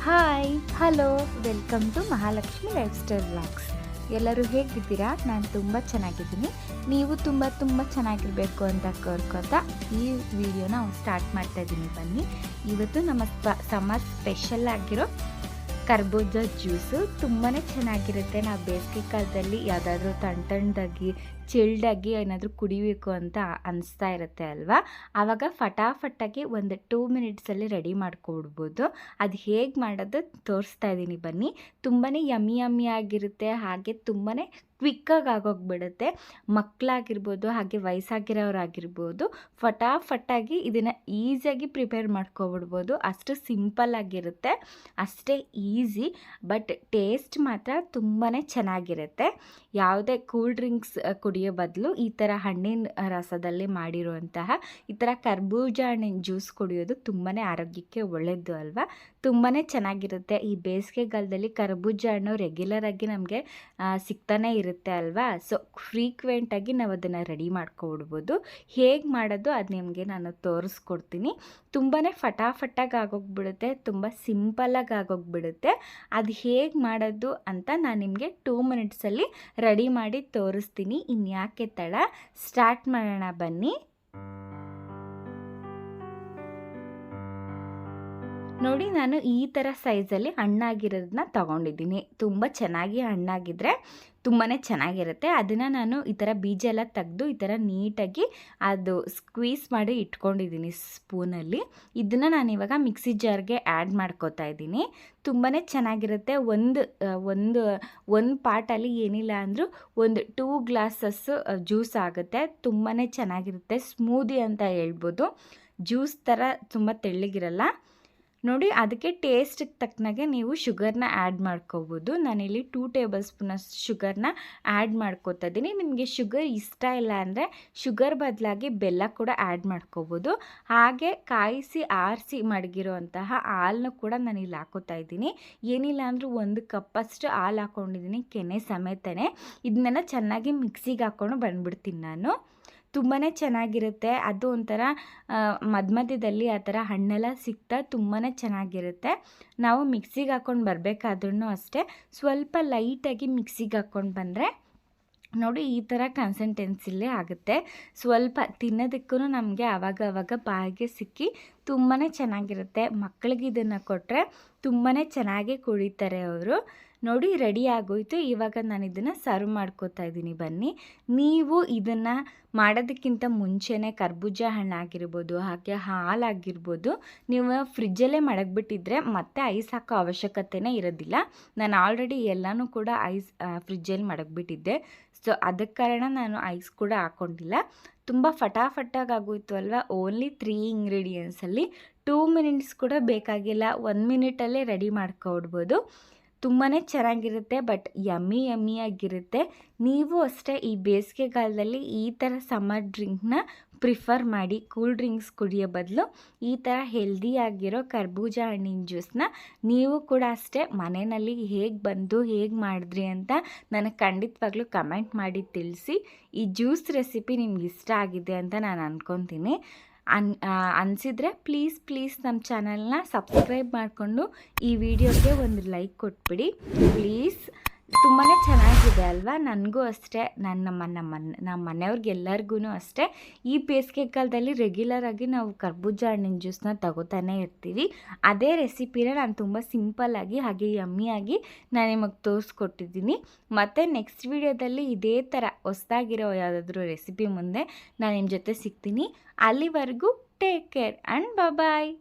Hi hello welcome to Mahalakshmi lifestyle vlogs. ಎಲ್ಲರೂ ಹೇಗಿದ್ದೀರಾ? ನಾನು ತುಂಬ ಚೆನ್ನಾಗಿದ್ದೀನಿ. ನೀವು ತುಂಬ ಚೆನ್ನಾಗಿರಬೇಕು ಅಂತ ಕೋರ್ಕೋತಾ ಈ ವಿಡಿಯೋನ ಸ್ಟಾರ್ಟ್ ಮಾಡ್ತಾ ಇದ್ದೀನಿ. ಬನ್ನಿ, ಇವತ್ತು ನಮ್ಮ ಸಮ್ಮರ್ ಸ್ಪೆಷಲ್ ಆಗಿರೋ ಕರ್ಬೂಜ ಜ್ಯೂಸು ತುಂಬಾ ಚೆನ್ನಾಗಿರುತ್ತೆ. ನಾವು ಬೇಸಿಗೆ ಕಾಲದಲ್ಲಿ ಯಾವುದಾದ್ರೂ ತಣ್ಣದಾಗಿ ಚಿಲ್ಡಾಗಿ ಏನಾದರೂ ಕುಡಿಬೇಕು ಅಂತ ಅನಿಸ್ತಾ ಇರುತ್ತೆ ಅಲ್ವಾ, ಆವಾಗ ಫಟಾಫಟಾಗಿ ಒಂದು 2 ಮಿನಿಟ್ಸಲ್ಲಿ ರೆಡಿ ಮಾಡ್ಕೊಬಿಡ್ಬೋದು. ಅದು ಹೇಗೆ ಮಾಡೋದು ತೋರಿಸ್ತಾ ಇದ್ದೀನಿ ಬನ್ನಿ. ತುಂಬಾ ಯಮ್ಮಿ ಆಗಿರುತ್ತೆ, ಹಾಗೆ ತುಂಬಾ ಕ್ವಿಕ್ಕಾಗಿ ಆಗೋಗ್ಬಿಡುತ್ತೆ. ಮಕ್ಕಳಾಗಿರ್ಬೋದು ಹಾಗೆ ವಯಸ್ಸಾಗಿರೋರಾಗಿರ್ಬೋದು ಫಟಾಫಟಾಗಿ ಇದನ್ನು ಈಸಿಯಾಗಿ ಪ್ರಿಪೇರ್ ಮಾಡ್ಕೊಬಿಡ್ಬೋದು. ಅಷ್ಟು ಸಿಂಪಲ್ಲಾಗಿರುತ್ತೆ, ಅಷ್ಟೇ ಈಸಿ. ಬಟ್ ಟೇಸ್ಟ್ ಮಾತ್ರ ತುಂಬಾ ಚೆನ್ನಾಗಿರುತ್ತೆ. ಯಾವುದೇ ಕೂಲ್ ಡ್ರಿಂಕ್ಸ್ ಕುಡಿಯೋ ಬದಲು ಈ ಥರ ಹಣ್ಣಿನ ರಸದಲ್ಲಿ ಮಾಡಿರುವಂತಹ ಈ ಥರ ಕರ್ಬೂಜ ಹಣ್ಣಿನ ಜ್ಯೂಸ್ ಕುಡಿಯೋದು ತುಂಬಾ ಆರೋಗ್ಯಕ್ಕೆ ಒಳ್ಳೆಯದು ಅಲ್ವಾ. ತುಂಬಾ ಚೆನ್ನಾಗಿರುತ್ತೆ. ಈ ಬೇಸಿಗೆಗಾಲದಲ್ಲಿ ಕರ್ಬೂಜ ಹಣ್ಣು ರೆಗ್ಯುಲರಾಗಿ ನಮಗೆ ಸಿಗ್ತಾನೆ ಇರುತ್ತೆ ಅಲ್ವಾ. ಸೊ ಫ್ರೀಕ್ವೆಂಟಾಗಿ ನಾವು ಅದನ್ನು ರೆಡಿ ಮಾಡ್ಕೊಬಿಡ್ಬೋದು. ಹೇಗೆ ಮಾಡೋದು ಅದು ನಿಮಗೆ ನಾನು ತೋರಿಸ್ಕೊಡ್ತೀನಿ. ತುಂಬಾ ಫಟಾಫಟಾಗಿ ಆಗೋಗ್ಬಿಡುತ್ತೆ, ತುಂಬ ಸಿಂಪಲ್ಲಾಗಿ ಆಗೋಗ್ಬಿಡುತ್ತೆ. ಅದು ಹೇಗೆ ಮಾಡೋದು ಅಂತ ನಾನು ನಿಮಗೆ 2 ಮಿನಿಟ್ಸಲ್ಲಿ ರೆಡಿ ಮಾಡಿ ತೋರಿಸ್ತೀನಿ. ಇನ್ಯಾಕೆ ತಡ, ಸ್ಟಾರ್ಟ್ ಮಾಡೋಣ ಬನ್ನಿ. ನೋಡಿ, ನಾನು ಈ ಥರ ಸೈಜಲ್ಲಿ ಹಣ್ಣಾಗಿರೋದನ್ನ ತೊಗೊಂಡಿದ್ದೀನಿ. ತುಂಬ ಚೆನ್ನಾಗಿ ಹಣ್ಣಾಗಿದ್ದರೆ ತುಂಬಾ ಚೆನ್ನಾಗಿರುತ್ತೆ. ಅದನ್ನು ನಾನು ಈ ಥರ ಬೀಜ ಎಲ್ಲ ತೆಗೆದು ಈ ಥರ ನೀಟಾಗಿ ಅದು ಸ್ಕ್ವೀಸ್ ಮಾಡಿ ಇಟ್ಕೊಂಡಿದ್ದೀನಿ ಸ್ಪೂನಲ್ಲಿ. ಇದನ್ನು ನಾನು ಇವಾಗ ಮಿಕ್ಸಿ ಜಾರ್ಗೆ ಆ್ಯಡ್ ಮಾಡ್ಕೋತಾ ಇದ್ದೀನಿ. ತುಂಬಾ ಚೆನ್ನಾಗಿರುತ್ತೆ. ಒಂದು ಪಾಟಲ್ಲಿ ಏನಿಲ್ಲ ಅಂದರೂ ಒಂದು 2 ಗ್ಲಾಸಸ್ಸು ಜ್ಯೂಸ್ ಆಗುತ್ತೆ. ತುಂಬಾ ಚೆನ್ನಾಗಿರುತ್ತೆ. ಸ್ಮೂದಿ ಅಂತ ಹೇಳ್ಬೋದು. ಜ್ಯೂಸ್ ಥರ ತುಂಬ ತೆಳ್ಳಗಿರಲ್ಲ. ನೋಡಿ, ಅದಕ್ಕೆ ಟೇಸ್ಟಿಗೆ ತಕ್ಕನಾಗೆ ನೀವು ಶುಗರ್ನ ಆ್ಯಡ್ ಮಾಡ್ಕೋಬೋದು. ನಾನಿಲ್ಲಿ 2 ಟೇಬಲ್ ಸ್ಪೂನಷ್ಟು ಶುಗರ್ನ ಆ್ಯಡ್ ಮಾಡ್ಕೋತಾ ಇದ್ದೀನಿ. ನಿಮಗೆ ಶುಗರ್ ಇಷ್ಟ ಇಲ್ಲ ಅಂದರೆ ಶುಗರ್ ಬದಲಾಗಿ ಬೆಲ್ಲ ಕೂಡ ಆ್ಯಡ್ ಮಾಡ್ಕೋಬೋದು. ಹಾಗೆ ಕಾಯಿಸಿ ಆರಿಸಿ ಮಡಗಿರೋಂತಹ ಹಾಲನ್ನು ಕೂಡ ನಾನು ಇಲ್ಲಿ ಹಾಕೋತಾ ಇದ್ದೀನಿ. ಏನಿಲ್ಲ ಅಂದರೂ 1 ಕಪ್ಪಷ್ಟು ಹಾಲು ಹಾಕ್ಕೊಂಡಿದ್ದೀನಿ ಕೆನೆ ಸಮೇತನೇ. ಇದನ್ನೆಲ್ಲ ಚೆನ್ನಾಗಿ ಮಿಕ್ಸಿಗೆ ಹಾಕ್ಕೊಂಡು ಬಂದುಬಿಡ್ತೀನಿ ನಾನು. ತುಂಬಾ ಚೆನ್ನಾಗಿರುತ್ತೆ. ಅದು ಒಂಥರ ಮಧ್ಯದಲ್ಲಿ ಆ ಥರ ಹಣ್ಣೆಲ್ಲ ಸಿಗ್ತಾ ತುಂಬಾ ಚೆನ್ನಾಗಿರುತ್ತೆ. ನಾವು ಮಿಕ್ಸಿಗೆ ಹಾಕ್ಕೊಂಡು ಬರಬೇಕಾದ್ರೂ ಅಷ್ಟೇ ಸ್ವಲ್ಪ ಲೈಟಾಗಿ ಮಿಕ್ಸಿಗೆ ಹಾಕ್ಕೊಂಡು ಬಂದರೆ ನೋಡಿ ಈ ಥರ ಕನ್ಸಿಸ್ಟೆನ್ಸಿಲೇ ಆಗುತ್ತೆ. ಸ್ವಲ್ಪ ತಿನ್ನೋದಕ್ಕೂ ನಮಗೆ ಆವಾಗ ಬಾಯಿಗೆ ಸಿಕ್ಕಿ ತುಂಬಾ ಚೆನ್ನಾಗಿರುತ್ತೆ. ಮಕ್ಕಳಿಗೆ ಇದನ್ನು ಕೊಟ್ಟರೆ ತುಂಬಾ ಚೆನ್ನಾಗಿ ಕುಡಿತಾರೆ ಅವರು. ನೋಡಿ, ರೆಡಿ ಆಗೋಯ್ತು. ಇವಾಗ ನಾನು ಇದನ್ನು ಸರ್ವ್ ಮಾಡ್ಕೋತಾ ಇದ್ದೀನಿ ಬನ್ನಿ. ನೀವು ಇದನ್ನು ಮಾಡೋದಕ್ಕಿಂತ ಮುಂಚೆನೇ ಕರ್ಬೂಜ ಹಣ್ಣಾಗಿರ್ಬೋದು ಹಾಗೆ ಹಾಲಾಗಿರ್ಬೋದು ನೀವು ಫ್ರಿಜ್ಜಲ್ಲೇ ಮಡಗಿಬಿಟ್ಟಿದ್ರೆ ಮತ್ತೆ ಐಸ್ ಹಾಕೋ ಅವಶ್ಯಕತೆನೇ ಇರೋದಿಲ್ಲ. ನಾನು ಆಲ್ರೆಡಿ ಎಲ್ಲನೂ ಕೂಡ ಫ್ರಿಜ್ಜಲ್ಲಿ ಮಡಗಿಬಿಟ್ಟಿದ್ದೆ. ಸೊ ಅದಕ್ಕೆ ಕಾರಣ ನಾನು ಐಸ್ ಕೂಡ ಹಾಕ್ಕೊಂಡಿಲ್ಲ. ತುಂಬ ಫಟಾಫಟಾಗಿ ಆಗೋಯ್ತು ಅಲ್ವಾ. ಓನ್ಲಿ 3 ಇಂಗ್ರೀಡಿಯೆಂಟ್ಸಲ್ಲಿ 2 ಮಿನಿಟ್ಸ್ ಕೂಡ ಬೇಕಾಗಿಲ್ಲ. 1 ಮಿನಿಟಲ್ಲೇ ರೆಡಿ ಮಾಡ್ಕೊಡ್ಬೋದು. ತುಂಬಾ ಚೆನ್ನಾಗಿರುತ್ತೆ. ಬಟ್ ಯಮ್ಮಿ ಆಗಿರುತ್ತೆ. ನೀವು ಅಷ್ಟೇ ಈ ಬೇಸಿಗೆಗಾಲದಲ್ಲಿ ಈ ಥರ ಸಮ್ಮರ್ ಡ್ರಿಂಕ್ನ ಪ್ರಿಫರ್ ಮಾಡಿ. ಕೂಲ್ ಡ್ರಿಂಕ್ಸ್ ಕುಡಿಯೋ ಬದಲು ಈ ಥರ ಹೆಲ್ದಿಯಾಗಿರೋ ಕರ್ಬೂಜ ಹಣ್ಣಿನ ಜ್ಯೂಸನ್ನ ನೀವು ಕೂಡ ಅಷ್ಟೇ ಮನೆಯಲ್ಲಿ ಹೇಗೆ ಮಾಡಿದ್ರಿ ಅಂತ ನನಗೆ ಖಂಡಿತವಾಗ್ಲೂ ಕಮೆಂಟ್ ಮಾಡಿ ತಿಳಿಸಿ. ಈ ಜ್ಯೂಸ್ ರೆಸಿಪಿ ನಿಮ್ಗೆ ಇಷ್ಟ ಆಗಿದೆ ಅಂತ ನಾನು ಅಂದ್ಕೊತೀನಿ. ಅನಿಸಿದರೆ ಪ್ಲೀಸ್ ನಮ್ಮ ಚಾನಲ್ನ ಸಬ್ಸ್ಕ್ರೈಬ್ ಮಾಡಿಕೊಂಡು ಈ ವಿಡಿಯೋಗೆ ಒಂದು ಲೈಕ್ ಕೊಟ್ಬಿಡಿ ಪ್ಲೀಸ್. ತುಂಬಾ ಚೆನ್ನಾಗಿದೆ ಅಲ್ವಾ. ನನಗೂ ಅಷ್ಟೇ, ನಮ್ಮ ಮನೆಯವ್ರಿಗೆಲ್ಲರಿಗೂ ಅಷ್ಟೇ ಈ ಬೇಸಿಗೆ ಕಾಲದಲ್ಲಿ ರೆಗ್ಯುಲರಾಗಿ ನಾವು ಕರ್ಬೂಜ ಹಣ್ಣಿನ ಜ್ಯೂಸನ್ನ ತಗೋತಾನೆ ಇರ್ತೀವಿ. ಅದೇ ರೆಸಿಪಿನ ನಾನು ತುಂಬ ಸಿಂಪಲ್ಲಾಗಿ ಹಾಗೆ ಯಮ್ಮಿಯಾಗಿ ನಾನು ನಿಮಗೆ ತೋರಿಸ್ಕೊಟ್ಟಿದ್ದೀನಿ. ಮತ್ತು ನೆಕ್ಸ್ಟ್ ವಿಡಿಯೋದಲ್ಲಿ ಇದೇ ಥರ ಹೊಸದಾಗಿರೋ ಯಾವುದಾದ್ರೂ ರೆಸಿಪಿ ಮುಂದೆ ನಾನು ನಿಮ್ಮ ಜೊತೆ ಸಿಗ್ತೀನಿ. ಅಲ್ಲಿವರೆಗೂ ಟೇಕ್ ಕೇರ್ ಆ್ಯಂಡ್ ಬಾಯ್.